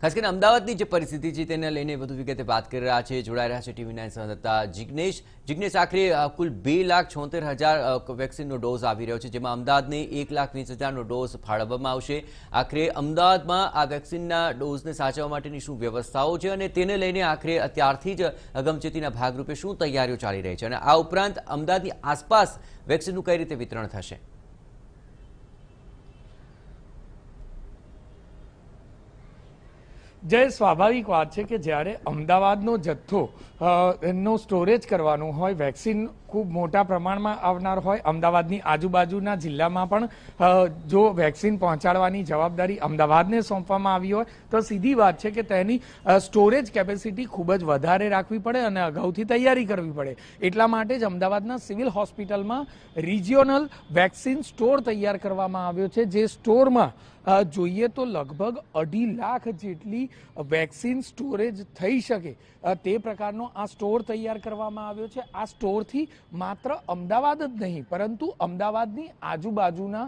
ખાસ કરીને અમદાવાદની જે પરિસ્થિતિ છે તેને લઈને વધુ વિગતે વાત કરી રહ્યા છે, જોડાઈ રહ્યા છે TV9 સંવાદદાતા જિગ્નેશ, આખરે કુલ 2,76,000 વેક્સિનનો ડોઝ આવી રહ્યો છે, જેમાં અમદાવાદને 1,20,000નો ડોઝ ફાળવવામાં આવશે। આખરે અમદાવાદમાં આ વેક્સિનના ડોઝને સાચવવા માટેની શું વ્યવસ્થાઓ છે અને તેને લઈને આખરે અત્યારથી જ અગમચેતીના ભાગરૂપે શું તૈયારીઓ ચાલી રહી છે અને આ ઉપરાંત અમદાવાદની આસપાસ વેક્સિનનું કઈ રીતે વિતરણ થશે? જય, સ્વાભાવિક વાત છે કે જ્યારે અમદાવાદનો જથ્થો નો સ્ટોરેજ કરવાનું હોય, વેક્સિન ખૂબ મોટા પ્રમાણમાં આવનાર હોય, અમદાવાદની આજુબાજુના જિલ્લામાં પણ જો વેક્સિન પહોંચાડવાની જવાબદારી અમદાવાદને સોંપવામાં આવી હોય તો સીધી વાત છે કે તેની સ્ટોરેજ કેપેસિટી ખૂબ જ વધારે રાખવી પડે અને અગાઉથી તૈયારી કરવી પડે। એટલા માટે જ અમદાવાદના સિવિલ હોસ્પિટલમાં રિજિયોનલ વેક્સિન સ્ટોર તૈયાર કરવામાં આવ્યો છે, જે સ્ટોરમાં જોઈએ તો લગભગ 2.5 લાખ જેટલી વેક્સિન સ્ટોરેજ થઈ શકે તે પ્રકારનો આ સ્ટોર તૈયાર કરવામાં આવ્યો છે। આ સ્ટોરથી માત્ર અમદાવાદ જ નહીં પરંતુ અમદાવાદની આજુબાજુના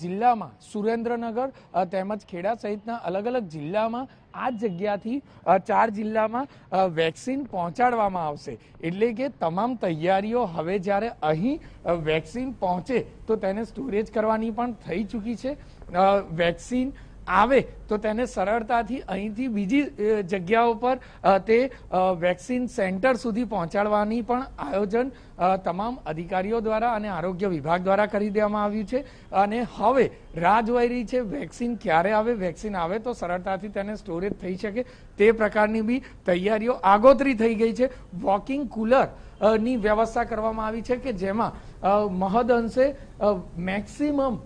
જિલ્લામાં સુરેન્દ્રનગર તેમજ ખેડા સહિતના અલગ અલગ જિલ્લામાં આ જગ્યાથી 4 જિલ્લામાં વેક્સિન પહોંચાડવામાં આવશે। એટલે કે તમામ તૈયારીઓ હવે જ્યારે અહીં વેક્સિન પહોંચે તો તેને સ્ટોરેજ કરવાની પણ થઈ ચૂકી છે। વેક્સિન આવે તો તેને સરળતાથી અહીંથી બીજી જગ્યાઓ પર તે વેક્સિન સેન્ટર સુધી પહોંચાડવાની પણ આયોજન તમામ અધિકારીઓ દ્વારા અને આરોગ્ય વિભાગ દ્વારા કરી દેવામાં આવ્યું છે અને હવે રાહ જોઈ રહી છે વેક્સિન ક્યારે આવે। વેક્સિન આવે તો સરળતાથી તેને સ્ટોરેજ થઈ શકે તે પ્રકારની બી તૈયારીઓ આગોતરી થઈ ગઈ છે। વોકિંગ કુલર ની વ્યવસ્થા કરવામાં આવી છે કે જેમાં મહદઅંશે મેક્સિમમ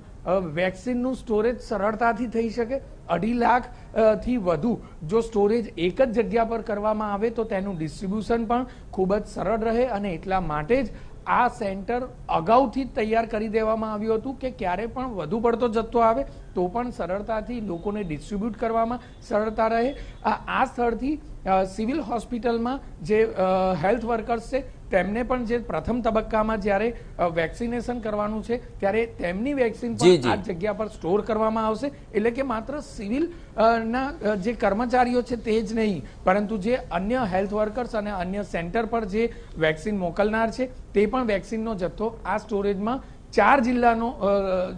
વેક્સિનનું સ્ટોરેજ સરળતાથી થઈ શકે। 2.5 લાખથી વધુ જો સ્ટોરેજ એક જ જગ્યા પર કરવામાં આવે તો તેનું ડિસ્ટ્રીબ્યુશન પણ ખૂબ જ સરળ રહે અને એટલા માટે જ આ સેન્ટર અગાઉથી તૈયાર કરી દેવામાં આવ્યું હતું કે ક્યારે પણ વધુ પડતો જથ્થો આવે તો પણ સરળતાથી લોકોને ડિસ્ટ્રીબ્યુટ કરવામાં સરળતા રહે। આ સ્થળથી સિવિલ હોસ્પિટલમાં જે હેલ્થ વર્કર્સ છે તેમને પણ જે પ્રથમ તબક્કામાં જ્યારે વેક્સિનેશન કરવાનું છે ત્યારે તેમની વેક્સિન પણ આ જગ્યા પર સ્ટોર કરવામાં આવશે। એટલે કે માત્ર સિવિલ ના જે કર્મચારીઓ છે તે જ નહીં પરંતુ જે અન્ય હેલ્થ વર્કર્સ અને અન્ય સેન્ટર પર જે વેક્સિન મોકલનાર છે તે પણ વેક્સિનનો જથ્થો આ સ્ટોરેજમાં 4 જિલ્લાનો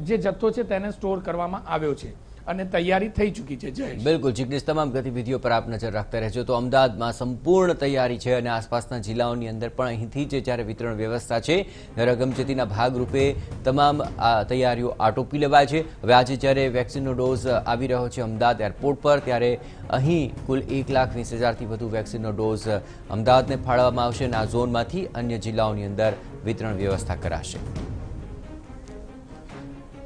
જે જથ્થો છે તેને સ્ટોર કરવામાં આવ્યો છે અને તૈયારી થઈ ચૂકી છે। જય, બિલકુલ જિગ્નેશ, તમામ ગતિવિધિઓ પર આપ નજર રાખતા રહેજો। તો અમદાવાદમાં સંપૂર્ણ તૈયારી છે અને આસપાસના જિલ્લાઓની અંદર પણ અહીંથી જ જ્યારે વિતરણ વ્યવસ્થા છે ત્યારે અગમચેતીના ભાગરૂપે તમામ તૈયારીઓ આટોપી લેવાય છે। હવે આજે જ્યારે વેક્સિનનો ડોઝ આવી રહ્યો છે અમદાવાદ એરપોર્ટ પર ત્યારે અહીં કુલ 1,20,000થી વધુ વેક્સિનનો ડોઝ અમદાવાદને ફાળવવામાં આવશે અને આ ઝોનમાંથી અન્ય જિલ્લાઓની અંદર વિતરણ વ્યવસ્થા કરાશે।